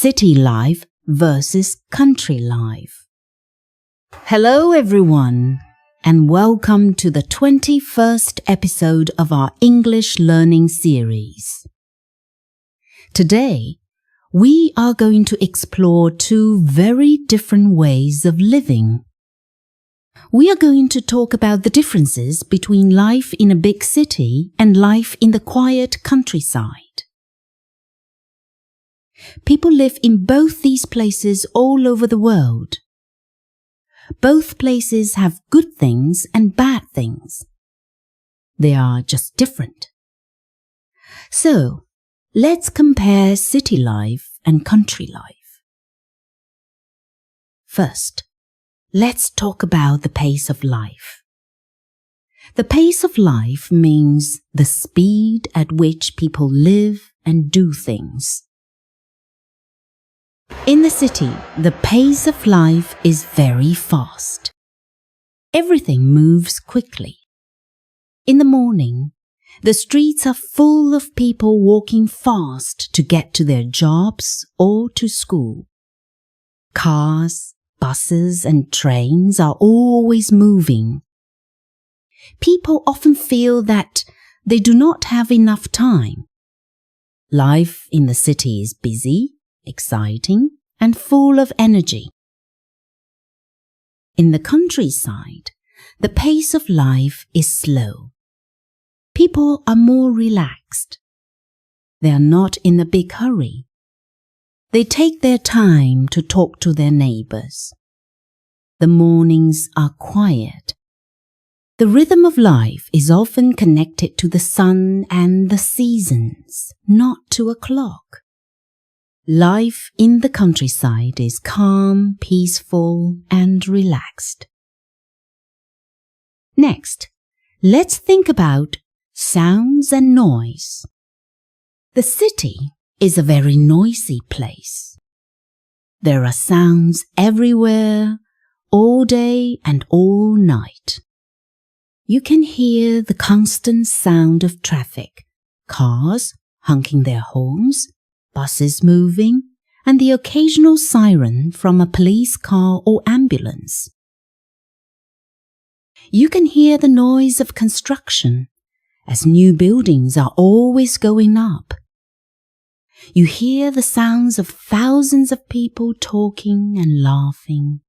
city life versus country life. Hello everyone, and welcome to the 21st episode of our English learning series. Today, we are going to explore two very different ways of living. We are going to talk about the differences between life in a big city and life in the quiet countryside. People live in both these places all over the world. Both places have good things and bad things. They are just different. So, let's compare city life and country life. First, let's talk about the pace of life. The pace of life means the speed at which people live and do things. In the city, the pace of life is very fast. Everything moves quickly. In the morning, the streets are full of people walking fast to get to their jobs or to school. Cars, buses and trains are always moving. People often feel that they do not have enough time. Life in the city is busy, exciting, and full of energy. In the countryside, the pace of life is slow. People are more relaxed. They are not in a big hurry. They take their time to talk to their neighbors. The mornings are quiet. The rhythm of life is often connected to the sun and the seasons, not to a clock. Life in the countryside is calm, peaceful, and relaxed. Next, let's think about sounds and noise. The city is a very noisy place. There are sounds everywhere, all day and all night. You can hear the constant sound of traffic, cars honking their horns, buses moving, and the occasional siren from a police car or ambulance. You can hear the noise of construction, as new buildings are always going up. You hear the sounds of thousands of people talking and laughing.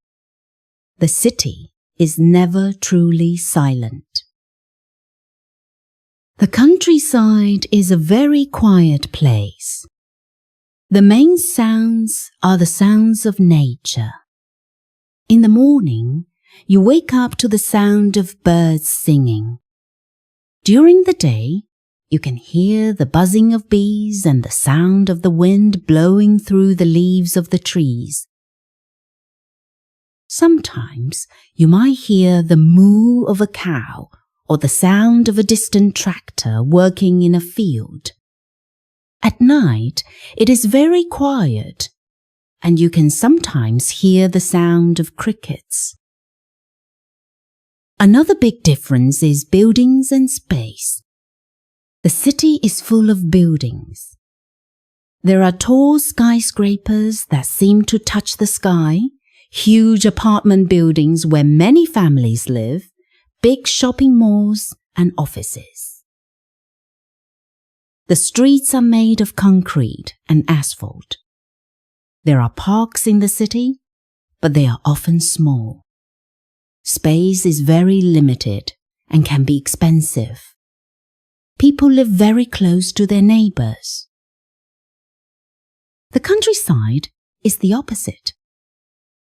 The city is never truly silent. The countryside is a very quiet place. The main sounds are the sounds of nature. In the morning, you wake up to the sound of birds singing. During the day, you can hear the buzzing of bees and the sound of the wind blowing through the leaves of the trees. Sometimes you might hear the moo of a cow or the sound of a distant tractor working in a field. At night, it is very quiet, and you can sometimes hear the sound of crickets. Another big difference is buildings and space. The city is full of buildings. There are tall skyscrapers that seem to touch the sky, huge apartment buildings where many families live, big shopping malls and offices. The streets are made of concrete and asphalt. There are parks in the city, but they are often small. Space is very limited and can be expensive. People live very close to their neighbors. The countryside is the opposite.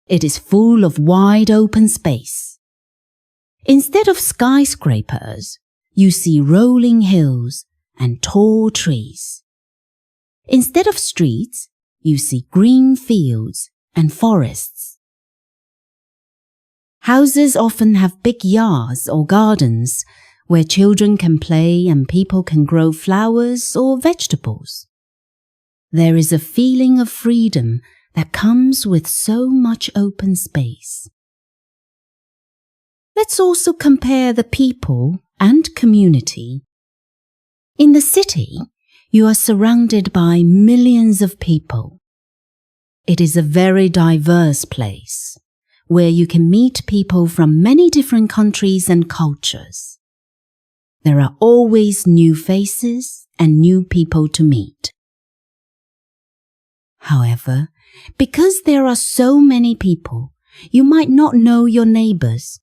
It is full of wide open space. Instead of skyscrapers, you see rolling hills and tall trees. Instead of streets, you see green fields and forests. Houses often have big yards or gardens where children can play and people can grow flowers or vegetables. There is a feeling of freedom that comes with so much open space. Let's also compare the people and community. In the city, you are surrounded by millions of people. it is a very diverse place where you can meet people from many different countries and cultures. There are always new faces and new people to meet. However, because there are so many people, you might not know your neighbors.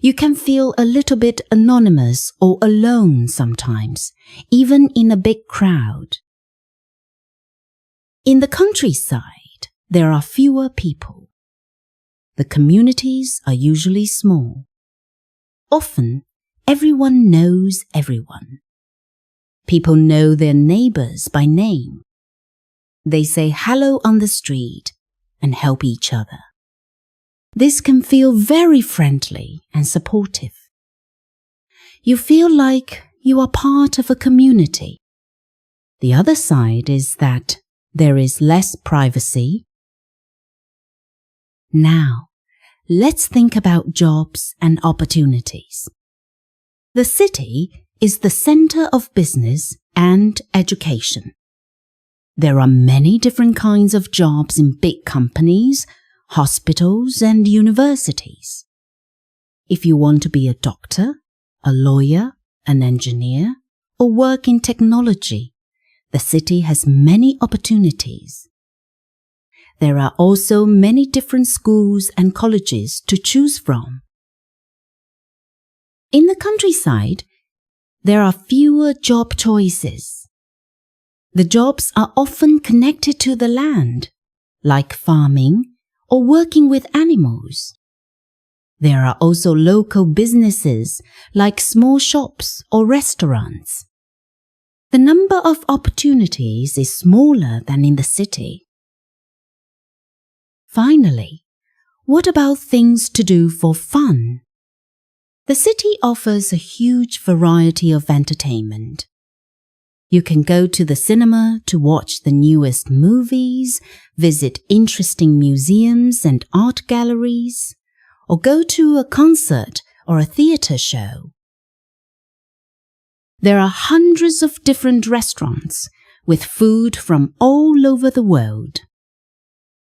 You can feel a little bit anonymous or alone sometimes, even in a big crowd. In the countryside, there are fewer people. The communities are usually small. Often, everyone knows everyone. People know their neighbors by name. They say hello on the street and help each other. This can feel very friendly and supportive. You feel like you are part of a community. The other side is that there is less privacy. Now, let's think about jobs and opportunities. The city is the center of business and education. There are many different kinds of jobs in big companies, hospitals, and universities. If you want to be a doctor, a lawyer, an engineer, or work in technology, the city has many opportunities. There are also many different schools and colleges to choose from. In the countryside, there are fewer job choices. The jobs are often connected to the land, like farming or working with animals. There are also local businesses like small shops or restaurants. The number of opportunities is smaller than in the city. Finally, what about things to do for fun? The city offers a huge variety of entertainment. You can go to the cinema to watch the newest movies, visit interesting museums and art galleries, or go to a concert or a theatre show. There are hundreds of different restaurants with food from all over the world.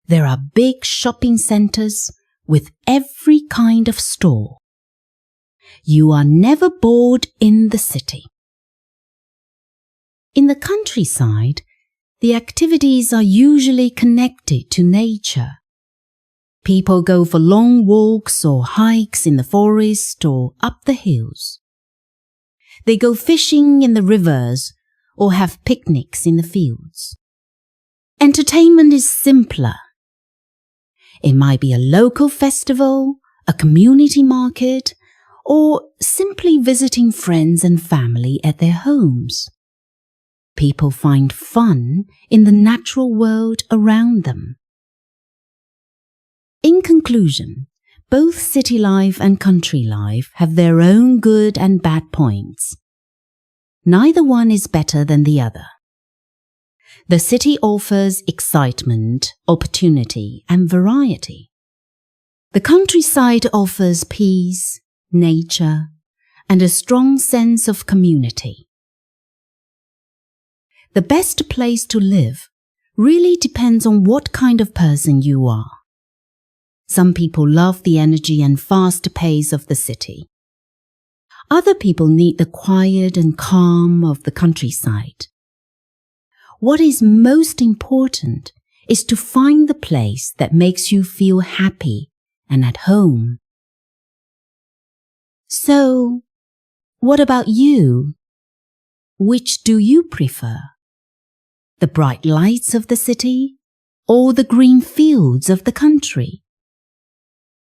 There are big shopping centres with every kind of store. You are never bored in the city. In the countryside, the activities are usually connected to nature. People go for long walks or hikes in the forest or up the hills. They go fishing in the rivers or have picnics in the fields. Entertainment is simpler. It might be a local festival, a community market, or simply visiting friends and family at their homes. People find fun in the natural world around them. In conclusion, both city life and country life have their own good and bad points. Neither one is better than the other. The city offers excitement, opportunity, and variety. The countryside offers peace, nature, and a strong sense of community. The best place to live really depends on what kind of person you are. Some people love the energy and fast pace of the city. Other people need the quiet and calm of the countryside. What is most important is to find the place that makes you feel happy and at home. So, what about you? Which do you prefer? The bright lights of the city or the green fields of the country?